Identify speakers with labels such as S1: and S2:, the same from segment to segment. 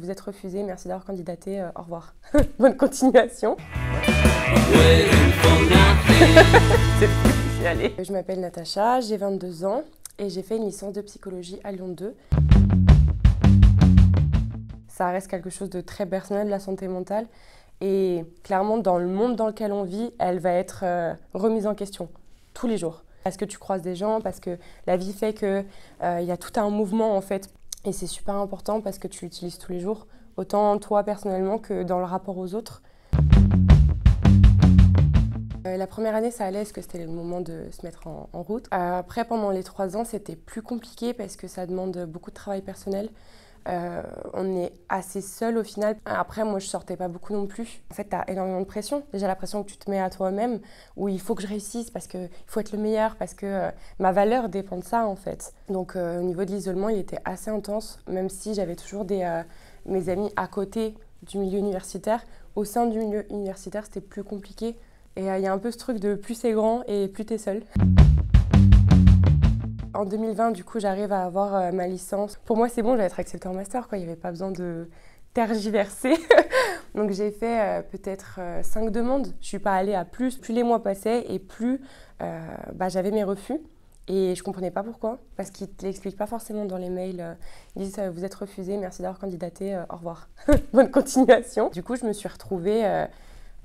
S1: Vous êtes refusé, merci d'avoir candidaté, au revoir. Bonne continuation. Je m'appelle Natacha, j'ai 22 ans et j'ai fait une licence de psychologie à Lyon 2. Ça reste quelque chose de très personnel, la santé mentale. Et clairement, dans le monde dans lequel on vit, elle va être remise en question tous les jours. Parce que tu croises des gens, parce que la vie fait qu'il y a tout un mouvement en fait. Et c'est super important parce que tu l'utilises tous les jours, autant toi personnellement que dans le rapport aux autres. La première année, ça allait parce que c'était le moment de se mettre en route. Après, pendant les 3 ans, c'était plus compliqué parce que ça demande beaucoup de travail personnel. On est assez seul au final. Après, moi, je sortais pas beaucoup non plus. En fait, tu as énormément de pression. Déjà, la pression que tu te mets à toi-même, où il faut que je réussisse parce qu'il faut être le meilleur, parce que ma valeur dépend de ça, en fait. Donc, au niveau de l'isolement, il était assez intense, même si j'avais toujours mes amis à côté du milieu universitaire. Au sein du milieu universitaire, c'était plus compliqué. Et il y a un peu ce truc de plus c'est grand et plus t'es seul. En 2020, du coup, j'arrive à avoir ma licence. Pour moi, c'est bon, j'allais être acceptée en master, quoi. Il n'y avait pas besoin de tergiverser. Donc, j'ai fait peut-être 5 demandes. Je ne suis pas allée à plus. Plus les mois passaient et plus j'avais mes refus. Et je ne comprenais pas pourquoi. Parce qu'ils ne te l'expliquent pas forcément dans les mails. Ils disent « Vous êtes refusé, merci d'avoir candidaté, au revoir. » Bonne continuation. Du coup, je me suis retrouvée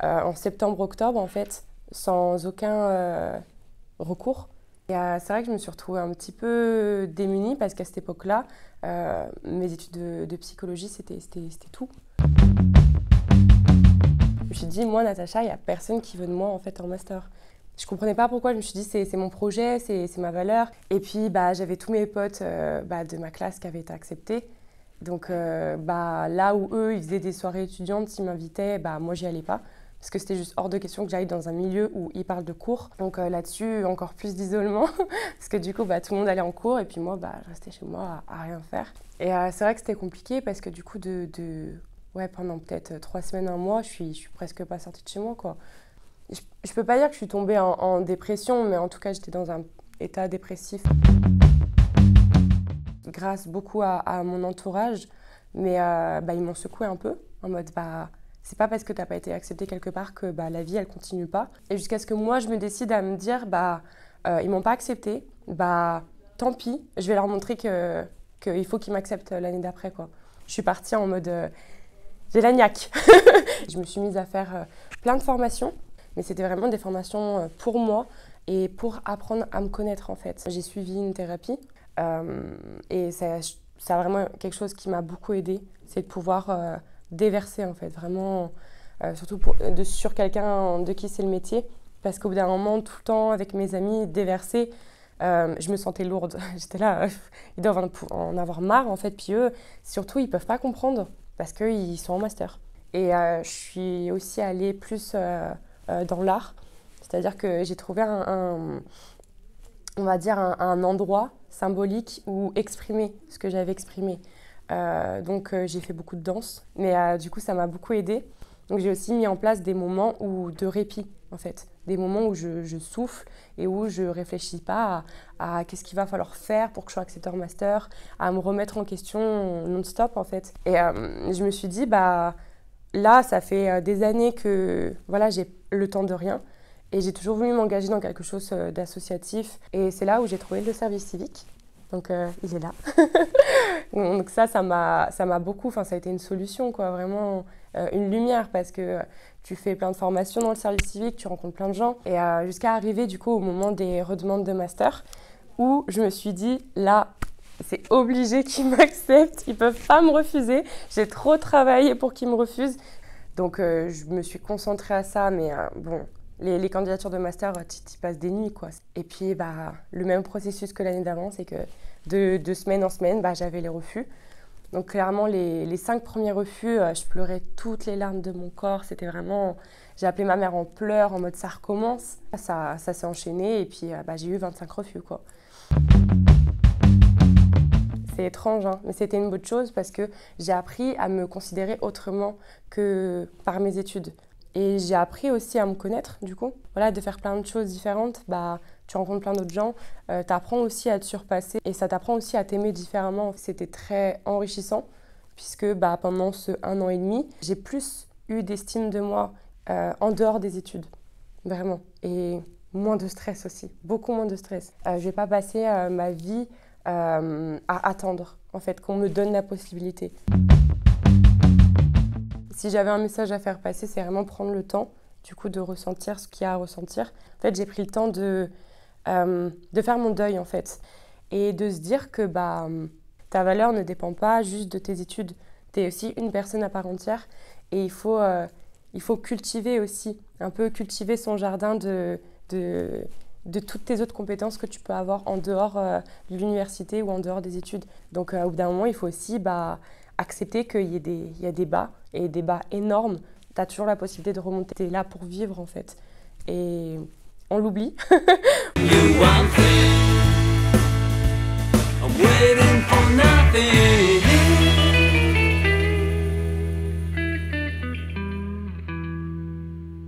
S1: en septembre-octobre, en fait, sans aucun recours. Et c'est vrai que je me suis retrouvée un petit peu démunie parce qu'à cette époque-là, mes études de psychologie, c'était tout. Je me suis dit, moi, Natacha, il n'y a personne qui veut de moi en fait en master. Je ne comprenais pas pourquoi, je me suis dit, c'est mon projet, c'est ma valeur. Et puis, j'avais tous mes potes de ma classe qui avaient été acceptés. Donc, là où eux, ils faisaient des soirées étudiantes, s'ils m'invitaient, moi, j'y allais pas. Parce que c'était juste hors de question que j'aille dans un milieu où ils parlent de cours. Donc là-dessus, encore plus d'isolement. Parce que du coup, tout le monde allait en cours et puis moi, je restais chez moi à rien faire. Et c'est vrai que c'était compliqué parce que du coup, pendant peut-être 3 semaines, 1 mois, je suis presque pas sortie de chez moi, quoi. Je peux pas dire que je suis tombée en dépression, mais en tout cas, j'étais dans un état dépressif. Grâce beaucoup à mon entourage, mais ils m'ont secoué un peu, en mode c'est pas parce que t'as pas été accepté quelque part que la vie elle continue pas. Et jusqu'à ce que moi je me décide à me dire ils m'ont pas accepté, tant pis, je vais leur montrer qu'il faut qu'ils m'acceptent l'année d'après, quoi. Je suis partie en mode j'ai la niaque. Je me suis mise à faire plein de formations, mais c'était vraiment des formations pour moi et pour apprendre à me connaître en fait. J'ai suivi une thérapie et c'est vraiment quelque chose qui m'a beaucoup aidée, c'est de pouvoir déverser en fait, vraiment, surtout sur quelqu'un de qui c'est le métier, parce qu'au bout d'un moment, tout le temps avec mes amis, déverser, je me sentais lourde. J'étais là, ils doivent en avoir marre en fait, puis eux, surtout, ils peuvent pas comprendre, parce qu'ils sont en master. Et je suis aussi allée plus dans l'art, c'est-à-dire que j'ai trouvé on va dire un endroit symbolique où exprimer ce que j'avais exprimé. Donc j'ai fait beaucoup de danse, mais du coup ça m'a beaucoup aidée. Donc j'ai aussi mis en place des moments de répit en fait, des moments où je souffle et où je réfléchis pas à qu'est-ce qu'il va falloir faire pour que je sois acceptée en master, à me remettre en question non-stop en fait. Et je me suis dit là ça fait des années que voilà, j'ai le temps de rien et j'ai toujours voulu m'engager dans quelque chose d'associatif et c'est là où j'ai trouvé le service civique. Donc il est là. Donc ça m'a beaucoup, ça a été une solution, quoi, vraiment une lumière parce que tu fais plein de formations dans le service civique, tu rencontres plein de gens et jusqu'à arriver du coup au moment des redemandes de master où je me suis dit là c'est obligé qu'ils m'acceptent, ils peuvent pas me refuser, j'ai trop travaillé pour qu'ils me refusent. Donc je me suis concentrée à ça, mais bon. Les candidatures de master, tu passes des nuits, quoi. Et puis, le même processus que l'année d'avant, c'est que de semaine en semaine, j'avais les refus. Donc, clairement, les 5 premiers refus, je pleurais toutes les larmes de mon corps. C'était vraiment... J'ai appelé ma mère en pleurs, en mode ça recommence. Ça s'est enchaîné et puis j'ai eu 25 refus, quoi. C'est étrange, hein, mais c'était une bonne chose parce que j'ai appris à me considérer autrement que par mes études. Et j'ai appris aussi à me connaître, du coup. Voilà, de faire plein de choses différentes, tu rencontres plein d'autres gens, tu apprends aussi à te surpasser et ça t'apprend aussi à t'aimer différemment. C'était très enrichissant puisque pendant ce 1 an et demi, j'ai plus eu d'estime de moi en dehors des études, vraiment. Et moins de stress aussi, beaucoup moins de stress. Je ne vais pas passer ma vie à attendre, en fait, qu'on me donne la possibilité. Si j'avais un message à faire passer, c'est vraiment prendre le temps, du coup, de ressentir ce qu'il y a à ressentir. En fait, j'ai pris le temps de faire mon deuil, en fait, et de se dire que ta valeur ne dépend pas juste de tes études. Tu es aussi une personne à part entière, et il faut cultiver aussi, un peu cultiver son jardin de toutes tes autres compétences que tu peux avoir en dehors de l'université ou en dehors des études. Donc, au bout d'un moment, il faut aussi accepter qu'il y a des bas, et des bas énormes. Tu as toujours la possibilité de remonter. Tu es là pour vivre, en fait. Et on l'oublie.
S2: I'm waiting for nothing.